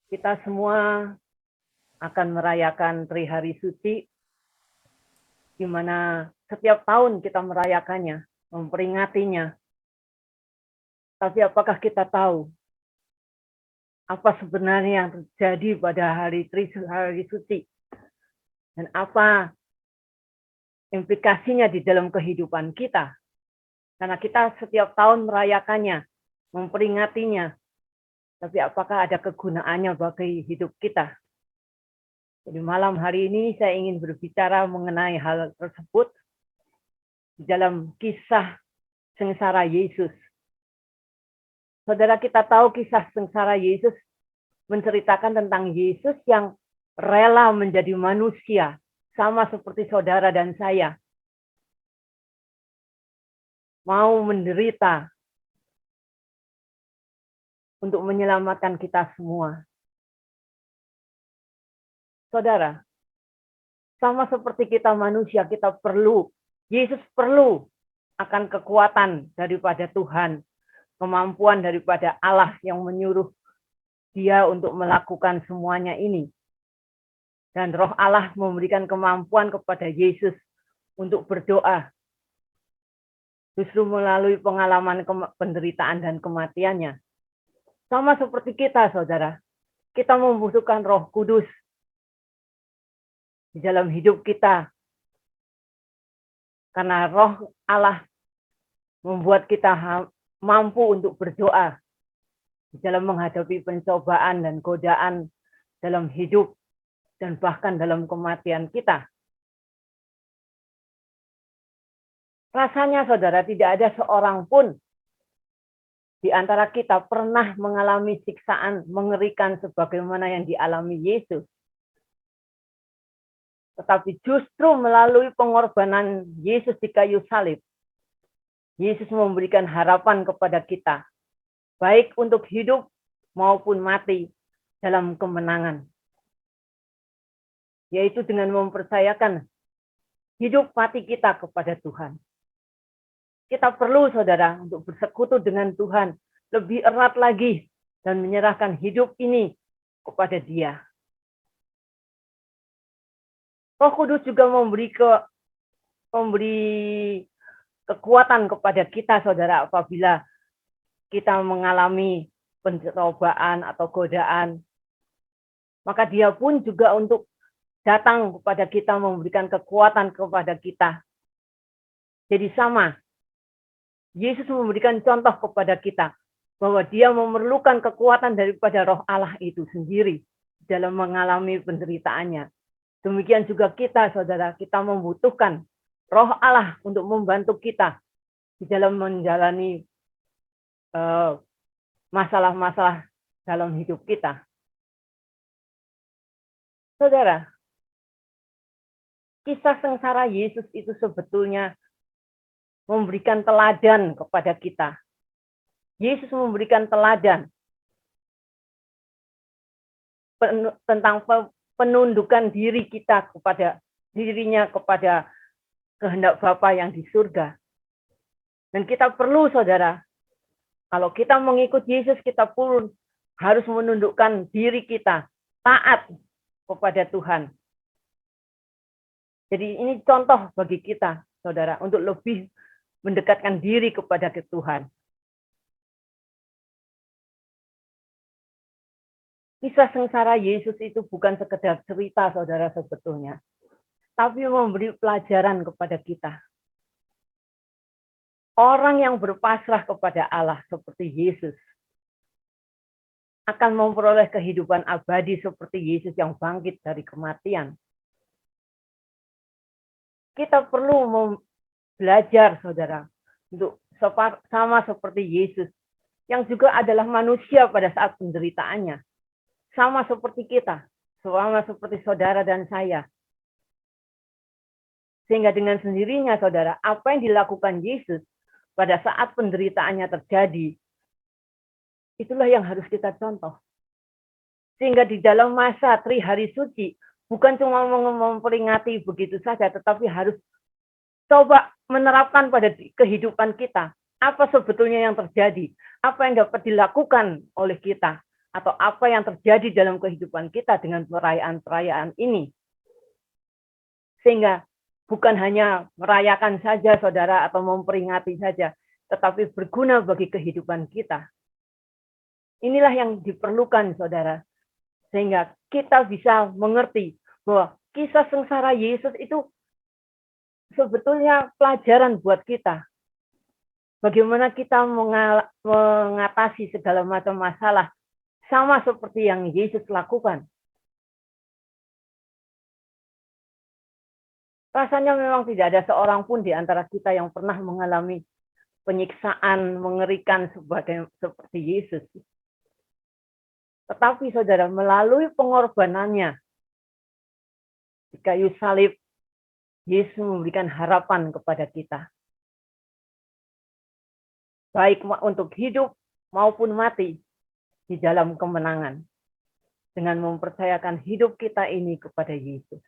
Kita semua akan merayakan Tri Hari Suci, di mana setiap tahun kita merayakannya, memperingatinya. Tapi apakah kita tahu apa sebenarnya yang terjadi pada hari Tri Hari Suci? Dan apa implikasinya di dalam kehidupan kita? Karena kita setiap tahun merayakannya, memperingatinya. Tapi apakah ada kegunaannya bagi hidup kita? Jadi malam hari ini saya ingin berbicara mengenai hal tersebut di dalam kisah sengsara Yesus. Saudara, kita tahu kisah sengsara Yesus menceritakan tentang Yesus yang rela menjadi manusia, sama seperti saudara dan saya. Mau menderita untuk menyelamatkan kita semua. Saudara, sama seperti kita manusia, kita perlu, Yesus perlu akan kekuatan daripada Tuhan, kemampuan daripada Allah yang menyuruh dia untuk melakukan semuanya ini. Dan Roh Allah memberikan kemampuan kepada Yesus untuk berdoa. Justru melalui pengalaman penderitaan dan kematiannya. Sama seperti kita, saudara. Kita membutuhkan Roh Kudus di dalam hidup kita. Karena Roh Allah membuat kita mampu untuk berdoa di dalam menghadapi pencobaan dan godaan dalam hidup dan bahkan dalam kematian kita. Rasanya, saudara, tidak ada seorang pun di antara kita pernah mengalami siksaan mengerikan sebagaimana yang dialami Yesus. Tetapi justru melalui pengorbanan Yesus di kayu salib, Yesus memberikan harapan kepada kita, baik untuk hidup maupun mati dalam kemenangan. Yaitu dengan mempercayakan hidup mati kita kepada Tuhan. Kita perlu, saudara, untuk bersekutu dengan Tuhan lebih erat lagi dan menyerahkan hidup ini kepada Dia. Roh Kudus juga memberi kekuatan kepada kita, saudara, apabila kita mengalami pencobaan atau godaan. Maka Dia pun juga untuk datang kepada kita, memberikan kekuatan kepada kita. Jadi sama, Yesus memberikan contoh kepada kita bahwa Dia memerlukan kekuatan daripada Roh Allah itu sendiri dalam mengalami penderitaannya. Demikian juga kita, saudara, kita membutuhkan Roh Allah untuk membantu kita di dalam menjalani masalah-masalah dalam hidup kita. Saudara, kisah sengsara Yesus itu sebetulnya memberikan teladan kepada kita. Yesus memberikan teladan tentang penundukan diri kita kepada dirinya, kepada kehendak Bapa yang di surga. Dan kita perlu, saudara, kalau kita mengikut Yesus, kita pun harus menundukkan diri kita, taat kepada Tuhan. Jadi ini contoh bagi kita, saudara, untuk lebih mendekatkan diri kepada Tuhan. Kisah sengsara Yesus itu bukan sekedar cerita, saudara, sebetulnya. Tapi memberi pelajaran kepada kita. Orang yang berpasrah kepada Allah seperti Yesus akan memperoleh kehidupan abadi seperti Yesus yang bangkit dari kematian. Kita perlu belajar, saudara, untuk sama seperti Yesus, yang juga adalah manusia pada saat penderitaannya. Sama seperti kita, sama seperti saudara dan saya. Sehingga dengan sendirinya, saudara, apa yang dilakukan Yesus pada saat penderitaannya terjadi, itulah yang harus kita contoh. Sehingga di dalam masa Tri Hari Suci, bukan cuma memperingati begitu saja, tetapi harus coba menerapkan pada kehidupan kita. Apa sebetulnya yang terjadi? Apa yang dapat dilakukan oleh kita? atau apa yang terjadi dalam kehidupan kita dengan perayaan-perayaan ini. Sehingga bukan hanya merayakan saja, saudara, atau memperingati saja, tetapi berguna bagi kehidupan kita. Inilah yang diperlukan, saudara. Sehingga kita bisa mengerti bahwa kisah sengsara Yesus itu sebetulnya pelajaran buat kita. Bagaimana kita mengatasi segala macam masalah, sama seperti yang Yesus lakukan. Rasanya memang tidak ada seorang pun di antara kita yang pernah mengalami penyiksaan mengerikan seperti Yesus. Tetapi saudara, melalui pengorbanannya di kayu salib, Yesus memberikan harapan kepada kita. Baik untuk hidup maupun mati di dalam kemenangan. Dengan mempercayakan hidup kita ini kepada Yesus.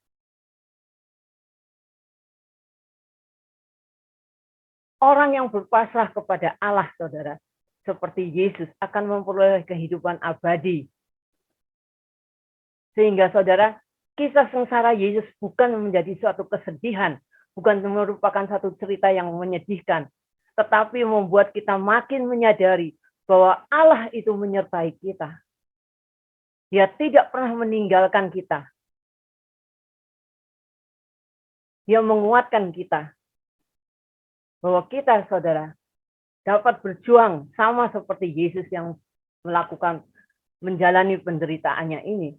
Orang yang berpasrah kepada Allah, saudara, seperti Yesus, akan memperoleh kehidupan abadi. Sehingga, saudara, kisah sengsara Yesus bukan menjadi suatu kesedihan, bukan merupakan satu cerita yang menyedihkan, tetapi membuat kita makin menyadari bahwa Allah itu menyertai kita. Dia tidak pernah meninggalkan kita. Dia menguatkan kita. Bahwa kita, saudara, dapat berjuang sama seperti Yesus yang melakukan, menjalani penderitaannya ini.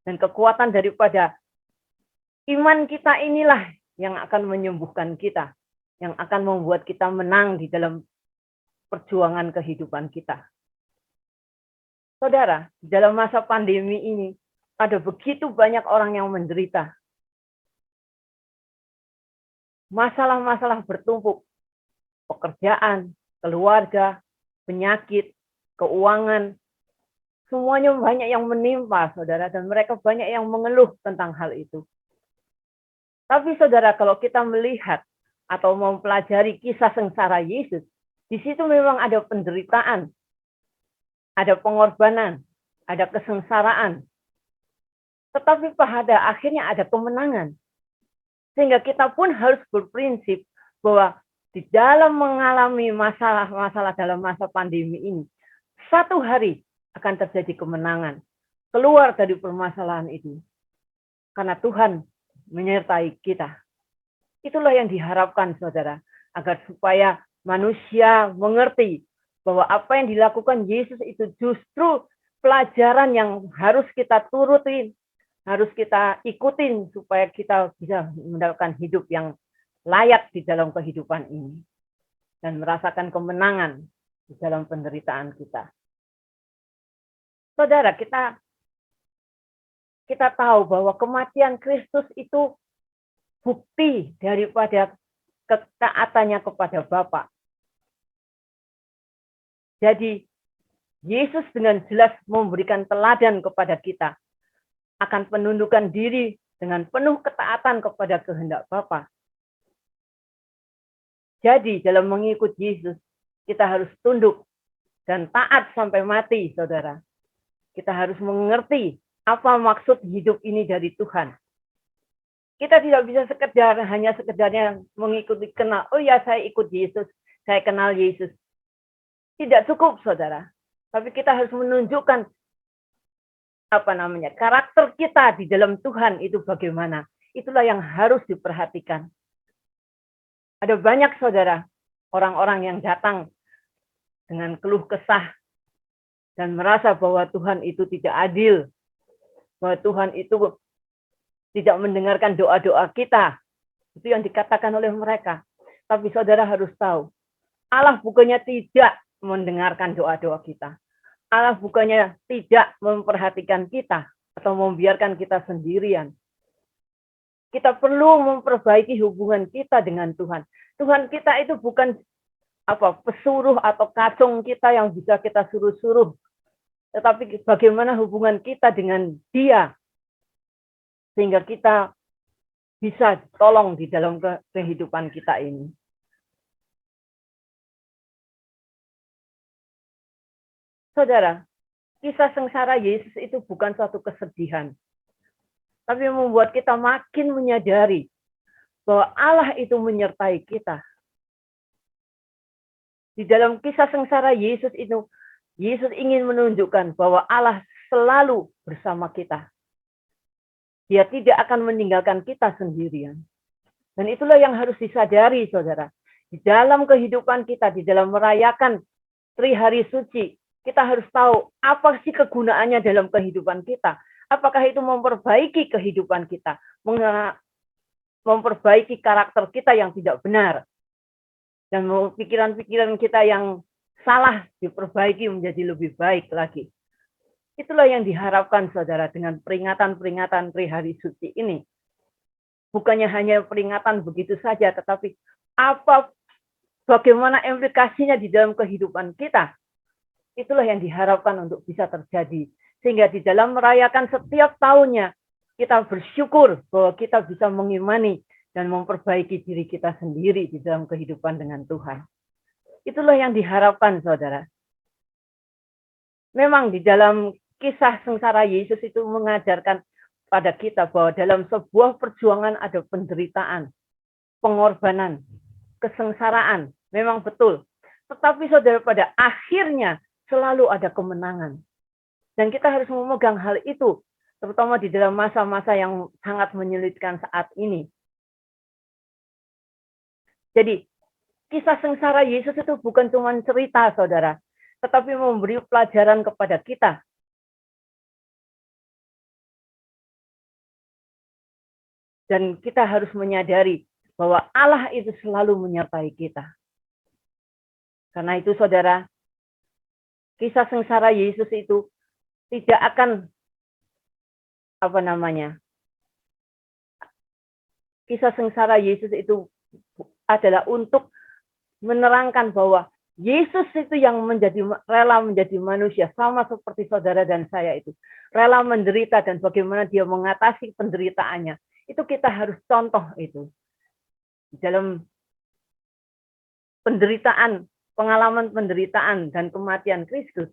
Dan kekuatan daripada iman kita inilah yang akan menyembuhkan kita, yang akan membuat kita menang di dalam perjuangan kehidupan kita. Saudara, di dalam masa pandemi ini, ada begitu banyak orang yang menderita. Masalah-masalah bertumpuk, pekerjaan, keluarga, penyakit, keuangan, semuanya banyak yang menimpa, saudara, dan mereka banyak yang mengeluh tentang hal itu. Tapi, saudara, kalau kita melihat atau mempelajari kisah sengsara Yesus, di situ memang ada penderitaan, ada pengorbanan, ada kesengsaraan. Tetapi pada akhirnya ada kemenangan. Sehingga kita pun harus berprinsip bahwa di dalam mengalami masalah-masalah dalam masa pandemi ini, satu hari akan terjadi kemenangan. Keluar dari permasalahan itu. Karena Tuhan menyertai kita. Itulah yang diharapkan, saudara. Agar supaya manusia mengerti bahwa apa yang dilakukan Yesus itu justru pelajaran yang harus kita turutin, harus kita ikutin supaya kita bisa mendapatkan hidup yang layak di dalam kehidupan ini dan merasakan kemenangan di dalam penderitaan kita. Saudara, kita tahu bahwa kematian Kristus itu bukti daripada ketaatannya kepada Bapa. Jadi Yesus dengan jelas memberikan teladan kepada kita akan penundukan diri dengan penuh ketaatan kepada kehendak Bapa. Jadi dalam mengikut Yesus, kita harus tunduk dan taat sampai mati, saudara. Kita harus mengerti apa maksud hidup ini dari Tuhan. Kita tidak bisa hanya sekedarnya mengikuti kenal. Oh ya, saya ikut Yesus, saya kenal Yesus. Tidak cukup, saudara. Tapi kita harus menunjukkan karakter kita di dalam Tuhan itu bagaimana. Itulah yang harus diperhatikan. Ada banyak, saudara, orang-orang yang datang dengan keluh kesah dan merasa bahwa Tuhan itu tidak adil, bahwa Tuhan itu tidak mendengarkan doa-doa kita. Itu yang dikatakan oleh mereka. Tapi saudara harus tahu, Allah bukannya tidak mendengarkan doa-doa kita. Allah bukannya tidak memperhatikan kita atau membiarkan kita sendirian. Kita perlu memperbaiki hubungan kita dengan Tuhan. Tuhan kita itu bukan pesuruh atau kacung kita yang bisa kita suruh-suruh. Tetapi bagaimana hubungan kita dengan Dia. Sehingga kita bisa tolong di dalam kehidupan kita ini. Saudara, kisah sengsara Yesus itu bukan suatu kesedihan, tapi membuat kita makin menyadari bahwa Allah itu menyertai kita. Di dalam kisah sengsara Yesus itu, Yesus ingin menunjukkan bahwa Allah selalu bersama kita. Dia tidak akan meninggalkan kita sendirian. Dan itulah yang harus disadari, saudara. Di dalam kehidupan kita, di dalam merayakan Trihari Suci, kita harus tahu apa sih kegunaannya dalam kehidupan kita. Apakah itu memperbaiki kehidupan kita, memperbaiki karakter kita yang tidak benar, dan pikiran-pikiran kita yang salah diperbaiki menjadi lebih baik lagi. Itulah yang diharapkan, saudara, dengan peringatan-peringatan Trihari Suci ini. Bukannya hanya peringatan begitu saja, tetapi bagaimana implikasinya di dalam kehidupan kita. Itulah yang diharapkan untuk bisa terjadi. Sehingga di dalam merayakan setiap tahunnya, kita bersyukur bahwa kita bisa mengimani dan memperbaiki diri kita sendiri di dalam kehidupan dengan Tuhan. Itulah yang diharapkan, saudara. Memang di dalam kisah sengsara Yesus itu mengajarkan pada kita bahwa dalam sebuah perjuangan ada penderitaan, pengorbanan, kesengsaraan. Memang betul. Tetapi saudara, pada akhirnya selalu ada kemenangan. Dan kita harus memegang hal itu, terutama di dalam masa-masa yang sangat menyulitkan saat ini. Jadi, kisah sengsara Yesus itu bukan cuma cerita, saudara, tetapi memberi pelajaran kepada kita. Dan kita harus menyadari bahwa Allah itu selalu menyertai kita. Karena itu, saudara, kisah sengsara Yesus itu tidak akan kisah sengsara Yesus itu adalah untuk menerangkan bahwa Yesus itu yang rela menjadi manusia, sama seperti saudara dan saya itu. Rela menderita dan bagaimana dia mengatasi penderitaannya. Itu kita harus contoh itu. Dalam penderitaan, pengalaman penderitaan dan kematian Kristus,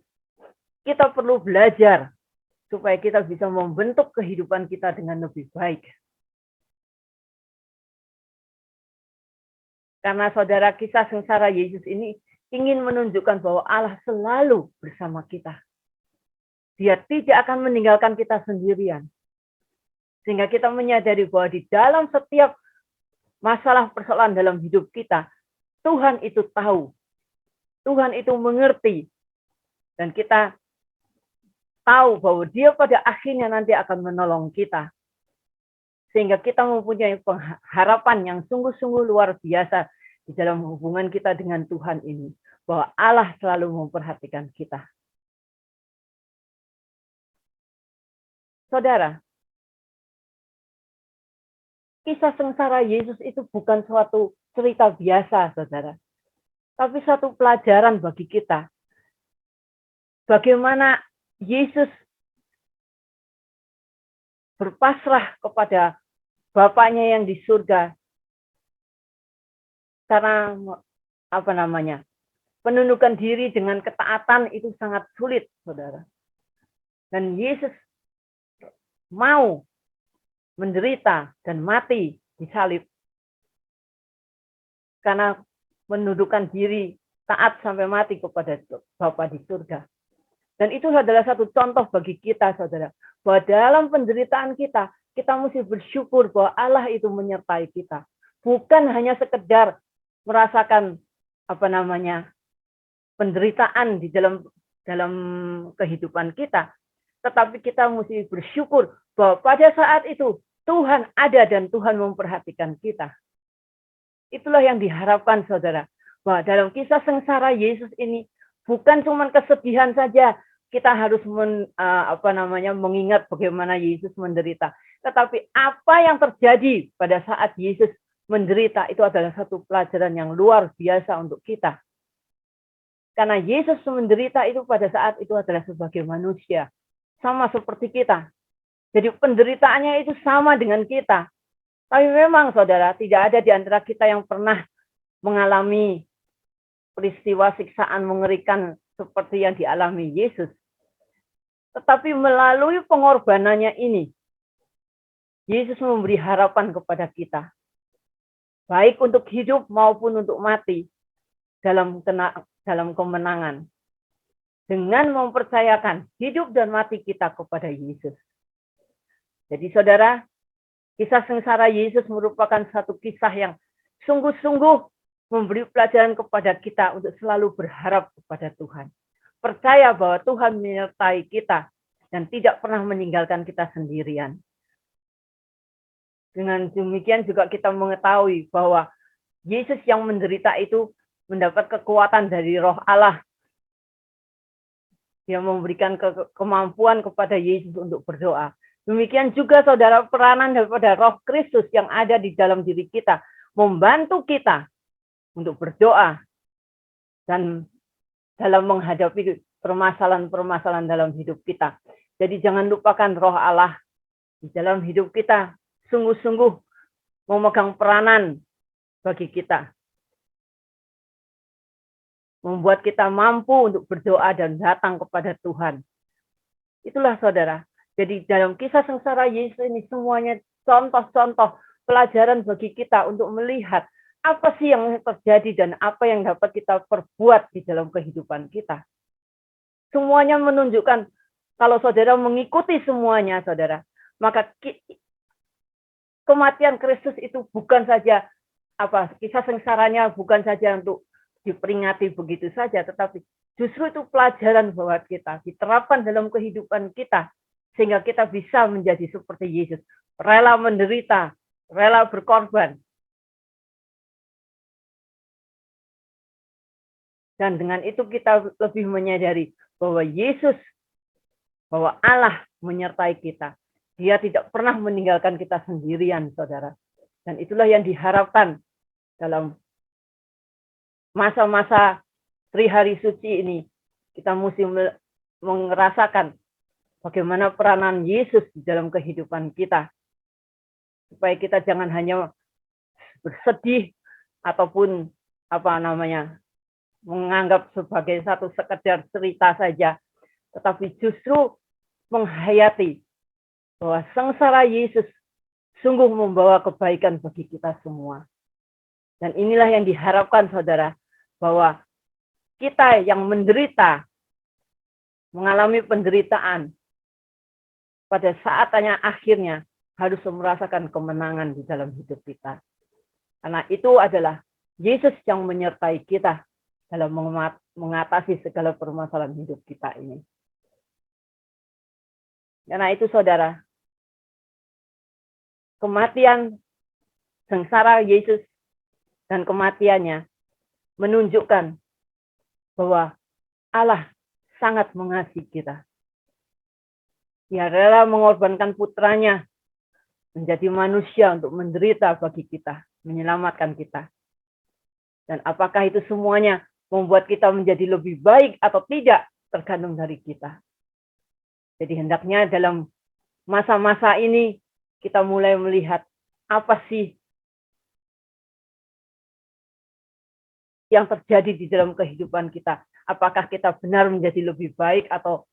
kita perlu belajar supaya kita bisa membentuk kehidupan kita dengan lebih baik. Karena saudara, kisah sengsara Yesus ini ingin menunjukkan bahwa Allah selalu bersama kita. Dia tidak akan meninggalkan kita sendirian. Sehingga kita menyadari bahwa di dalam setiap masalah persoalan dalam hidup kita, Tuhan itu tahu. Tuhan itu mengerti. Dan kita tahu bahwa dia pada akhirnya nanti akan menolong kita. Sehingga kita mempunyai harapan yang sungguh-sungguh luar biasa di dalam hubungan kita dengan Tuhan ini. Bahwa Allah selalu memperhatikan kita. Saudara, kisah sengsara Yesus itu bukan suatu cerita biasa, saudara. Tapi satu pelajaran bagi kita. Bagaimana Yesus berpasrah kepada Bapaknya yang di surga. Karena penundukan diri dengan ketaatan itu sangat sulit, saudara. Dan Yesus mau menderita dan mati di salib. Karena menundukkan diri taat sampai mati kepada Bapa di surga. Dan itu adalah satu contoh bagi kita, saudara. Bahwa dalam penderitaan kita mesti bersyukur bahwa Allah itu menyertai kita. Bukan hanya sekedar merasakan penderitaan di dalam kehidupan kita, tetapi kita mesti bersyukur bahwa pada saat itu Tuhan ada dan Tuhan memperhatikan kita. Itulah yang diharapkan, saudara. Bahwa dalam kisah sengsara Yesus ini bukan cuma kesedihan saja kita harus mengingat bagaimana Yesus menderita. Tetapi apa yang terjadi pada saat Yesus menderita itu adalah satu pelajaran yang luar biasa untuk kita. Karena Yesus menderita itu pada saat itu adalah sebagai manusia. Sama seperti kita. Jadi penderitaannya itu sama dengan kita. Tapi memang, saudara, tidak ada di antara kita yang pernah mengalami peristiwa siksaan mengerikan seperti yang dialami Yesus. Tetapi melalui pengorbanannya ini, Yesus memberi harapan kepada kita. Baik untuk hidup maupun untuk mati dalam kemenangan. Dengan mempercayakan hidup dan mati kita kepada Yesus. Jadi saudara, kisah sengsara Yesus merupakan satu kisah yang sungguh-sungguh memberi pelajaran kepada kita untuk selalu berharap kepada Tuhan. Percaya bahwa Tuhan menyertai kita dan tidak pernah meninggalkan kita sendirian. Dengan demikian juga kita mengetahui bahwa Yesus yang menderita itu mendapat kekuatan dari Roh Allah. Dia memberikan kemampuan kepada Yesus untuk berdoa. Demikian juga saudara, peranan daripada Roh Kristus yang ada di dalam diri kita membantu kita untuk berdoa dan dalam menghadapi permasalahan-permasalahan dalam hidup kita. Jadi jangan lupakan Roh Allah di dalam hidup kita sungguh-sungguh memegang peranan bagi kita. Membuat kita mampu untuk berdoa dan datang kepada Tuhan. Itulah saudara. Jadi dalam kisah sengsara Yesus ini semuanya contoh-contoh pelajaran bagi kita untuk melihat apa sih yang terjadi dan apa yang dapat kita perbuat di dalam kehidupan kita. Semuanya menunjukkan kalau saudara mengikuti semuanya saudara, maka kematian Kristus itu bukan saja kisah sengsaranya bukan saja untuk diperingati begitu saja, tetapi justru itu pelajaran buat kita, diterapkan dalam kehidupan kita, sehingga kita bisa menjadi seperti Yesus, rela menderita, rela berkorban. Dan dengan itu kita lebih menyadari bahwa Yesus, bahwa Allah menyertai kita. Dia tidak pernah meninggalkan kita sendirian, saudara. Dan itulah yang diharapkan dalam masa-masa Trihari Suci ini. Kita mesti merasakan bagaimana peranan Yesus di dalam kehidupan kita. Supaya kita jangan hanya bersedih ataupun menganggap sebagai satu sekedar cerita saja, tetapi justru menghayati bahwa sengsara Yesus sungguh membawa kebaikan bagi kita semua. Dan inilah yang diharapkan saudara, bahwa kita yang menderita, mengalami penderitaan, pada saatnya akhirnya harus merasakan kemenangan di dalam hidup kita. Karena itu adalah Yesus yang menyertai kita dalam mengatasi segala permasalahan hidup kita ini. Karena itu saudara, kematian sengsara Yesus dan kematiannya menunjukkan bahwa Allah sangat mengasihi kita. Dia rela mengorbankan putranya menjadi manusia untuk menderita bagi kita, menyelamatkan kita. Dan apakah itu semuanya membuat kita menjadi lebih baik atau tidak, tergantung dari kita. Jadi hendaknya dalam masa-masa ini kita mulai melihat apa sih yang terjadi di dalam kehidupan kita. Apakah kita benar menjadi lebih baik atau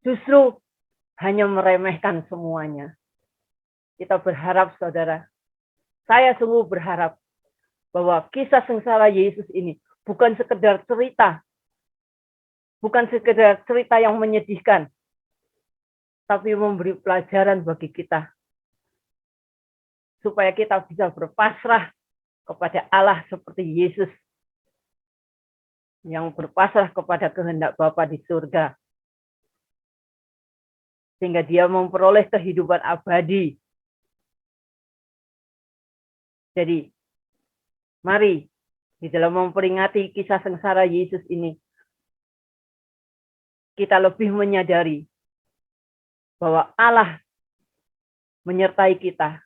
justru hanya meremehkan semuanya. Kita berharap saudara, saya sungguh berharap bahwa kisah sengsara Yesus ini bukan sekedar cerita, bukan sekedar cerita yang menyedihkan, tapi memberi pelajaran bagi kita, supaya kita bisa berpasrah kepada Allah seperti Yesus, yang berpasrah kepada kehendak Bapa di surga, sehingga dia memperoleh kehidupan abadi. Jadi, mari di dalam memperingati kisah sengsara Yesus ini, kita lebih menyadari bahwa Allah menyertai kita.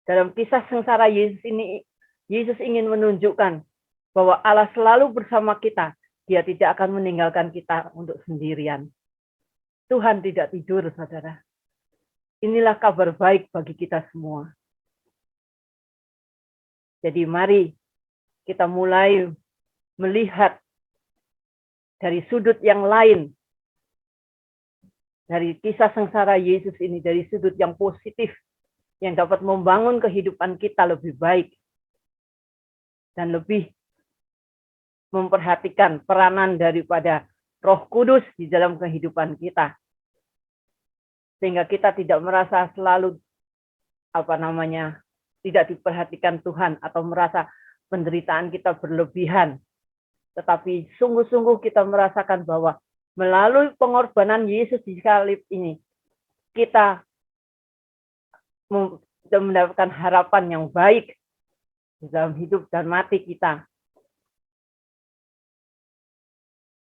Dalam kisah sengsara Yesus ini, Yesus ingin menunjukkan bahwa Allah selalu bersama kita. Dia tidak akan meninggalkan kita untuk sendirian. Tuhan tidak tidur, saudara. Inilah kabar baik bagi kita semua. Jadi mari kita mulai melihat dari sudut yang lain, dari kisah sengsara Yesus ini, dari sudut yang positif, yang dapat membangun kehidupan kita lebih baik, dan lebih memperhatikan peranan daripada Roh Kudus di dalam kehidupan kita. Sehingga kita tidak merasa selalu tidak diperhatikan Tuhan atau merasa penderitaan kita berlebihan. Tetapi sungguh-sungguh kita merasakan bahwa melalui pengorbanan Yesus di salib ini, kita mendapatkan harapan yang baik di dalam hidup dan mati kita.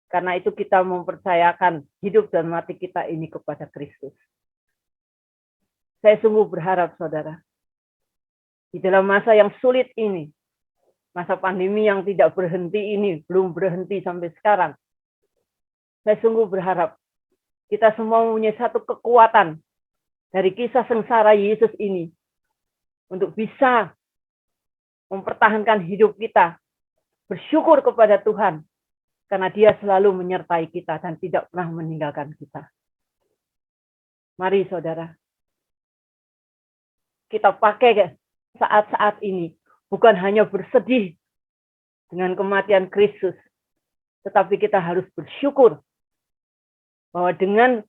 Karena itu kita mempercayakan hidup dan mati kita ini kepada Kristus. Saya sungguh berharap, saudara, di dalam masa yang sulit ini, masa pandemi yang tidak berhenti ini, belum berhenti sampai sekarang, saya sungguh berharap kita semua mempunyai satu kekuatan dari kisah sengsara Yesus ini untuk bisa mempertahankan hidup kita, bersyukur kepada Tuhan, karena Dia selalu menyertai kita dan tidak pernah meninggalkan kita. Mari saudara, kita pakai saat-saat ini bukan hanya bersedih dengan kematian Kristus, tetapi kita harus bersyukur bahwa dengan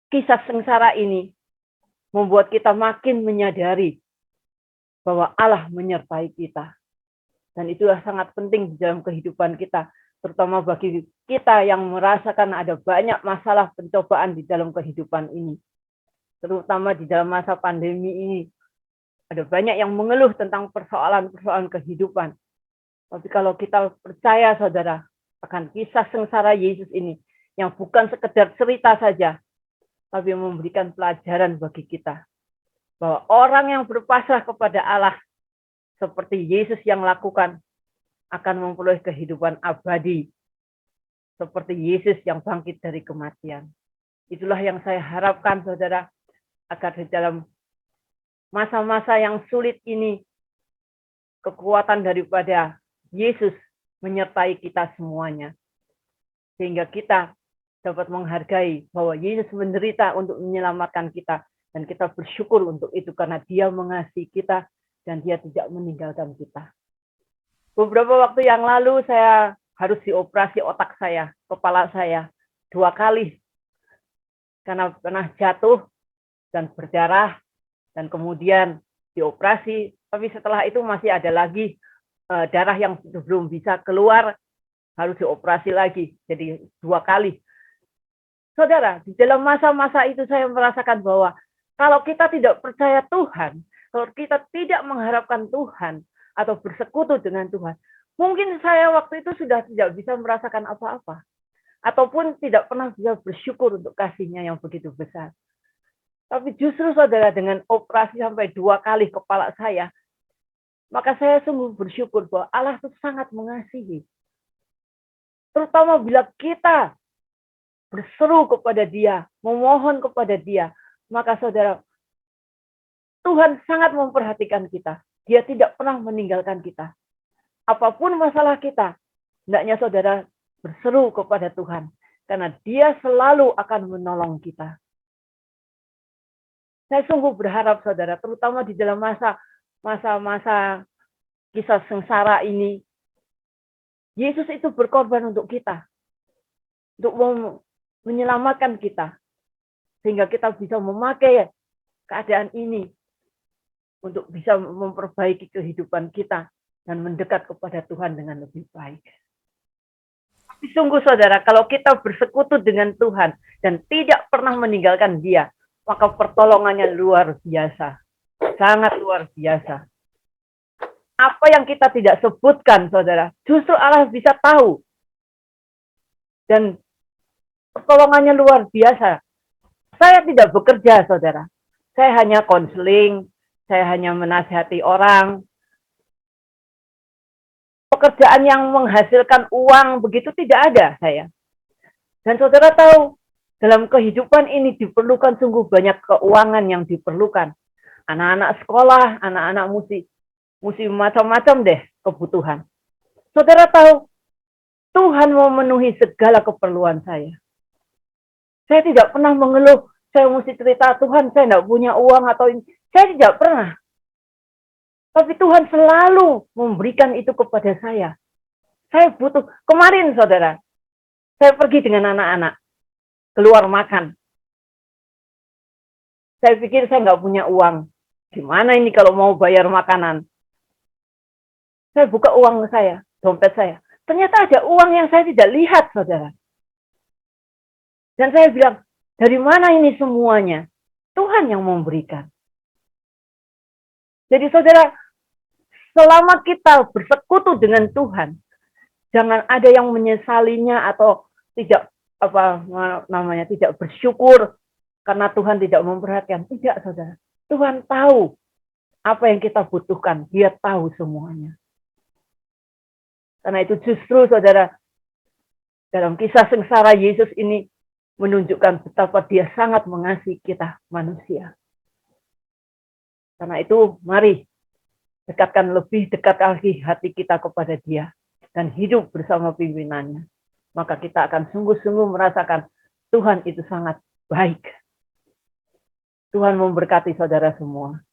kisah sengsara ini membuat kita makin menyadari bahwa Allah menyertai kita. Dan itulah sangat penting di dalam kehidupan kita, terutama bagi kita yang merasakan ada banyak masalah pencobaan di dalam kehidupan ini. Terutama di dalam masa pandemi ini, ada banyak yang mengeluh tentang persoalan-persoalan kehidupan. Tapi kalau kita percaya, saudara, akan kisah sengsara Yesus ini, yang bukan sekedar cerita saja, tapi memberikan pelajaran bagi kita. Bahwa orang yang berpasrah kepada Allah, seperti Yesus yang lakukan, akan memperoleh kehidupan abadi. Seperti Yesus yang bangkit dari kematian. Itulah yang saya harapkan, saudara, agar di dalam masa-masa yang sulit ini, kekuatan daripada Yesus menyertai kita semuanya. Sehingga kita dapat menghargai bahwa Yesus menderita untuk menyelamatkan kita. Dan kita bersyukur untuk itu karena Dia mengasihi kita dan Dia tidak meninggalkan kita. Beberapa waktu yang lalu saya harus dioperasi otak saya, kepala saya 2 kali. Karena pernah jatuh dan berdarah dan kemudian dioperasi. Tapi setelah itu masih ada lagi darah yang belum bisa keluar, harus dioperasi lagi. Jadi 2 kali. Saudara, di dalam masa-masa itu saya merasakan bahwa kalau kita tidak percaya Tuhan, kalau kita tidak mengharapkan Tuhan atau bersekutu dengan Tuhan, mungkin saya waktu itu sudah tidak bisa merasakan apa-apa. Ataupun tidak pernah bisa bersyukur untuk kasih-Nya yang begitu besar. Tapi justru saudara, dengan operasi sampai 2 kali kepala saya, maka saya sungguh bersyukur bahwa Allah itu sangat mengasihi. Terutama bila kita berseru kepada Dia, memohon kepada Dia, maka saudara, Tuhan sangat memperhatikan kita. Dia tidak pernah meninggalkan kita. Apapun masalah kita, hendaknya saudara berseru kepada Tuhan, karena Dia selalu akan menolong kita. Saya sungguh berharap saudara, terutama di dalam masa-masa kisah sengsara ini, Yesus itu berkorban untuk kita, untuk menyelamatkan kita, sehingga kita bisa memakai keadaan ini untuk bisa memperbaiki kehidupan kita dan mendekat kepada Tuhan dengan lebih baik. Tapi sungguh saudara, kalau kita bersekutu dengan Tuhan dan tidak pernah meninggalkan Dia, maka pertolongannya luar biasa, sangat luar biasa. Apa yang kita tidak sebutkan, saudara, justru Allah bisa tahu. Dan pertolongannya luar biasa. Saya tidak bekerja, saudara. Saya hanya konseling, saya hanya menasihati orang. Pekerjaan yang menghasilkan uang begitu tidak ada saya. Dan saudara tahu, dalam kehidupan ini diperlukan sungguh banyak keuangan yang diperlukan. Anak-anak sekolah, anak-anak mesti macam-macam deh kebutuhan. Saudara tahu, Tuhan memenuhi segala keperluan saya. Saya tidak pernah mengeluh, saya mesti cerita, Tuhan saya tidak punya uang atau ini. Saya tidak pernah. Tapi Tuhan selalu memberikan itu kepada saya. Saya butuh. Kemarin saudara, saya pergi dengan anak-anak, keluar makan. Saya pikir saya nggak punya uang. Gimana ini kalau mau bayar makanan? Saya buka uang saya, dompet saya. Ternyata ada uang yang saya tidak lihat, saudara. Dan saya bilang, dari mana ini semuanya? Tuhan yang memberikan. Jadi saudara, selama kita bersekutu dengan Tuhan, jangan ada yang menyesalinya atau tidak tidak bersyukur karena Tuhan tidak memperhatikan. Tidak, saudara. Tuhan tahu apa yang kita butuhkan. Dia tahu semuanya. Karena itu justru, saudara, dalam kisah sengsara Yesus ini menunjukkan betapa dia sangat mengasihi kita manusia. Karena itu, mari dekatkan lebih dekat lagi hati kita kepada dia dan hidup bersama pimpinannya. Maka kita akan sungguh-sungguh merasakan Tuhan itu sangat baik. Tuhan memberkati saudara semua.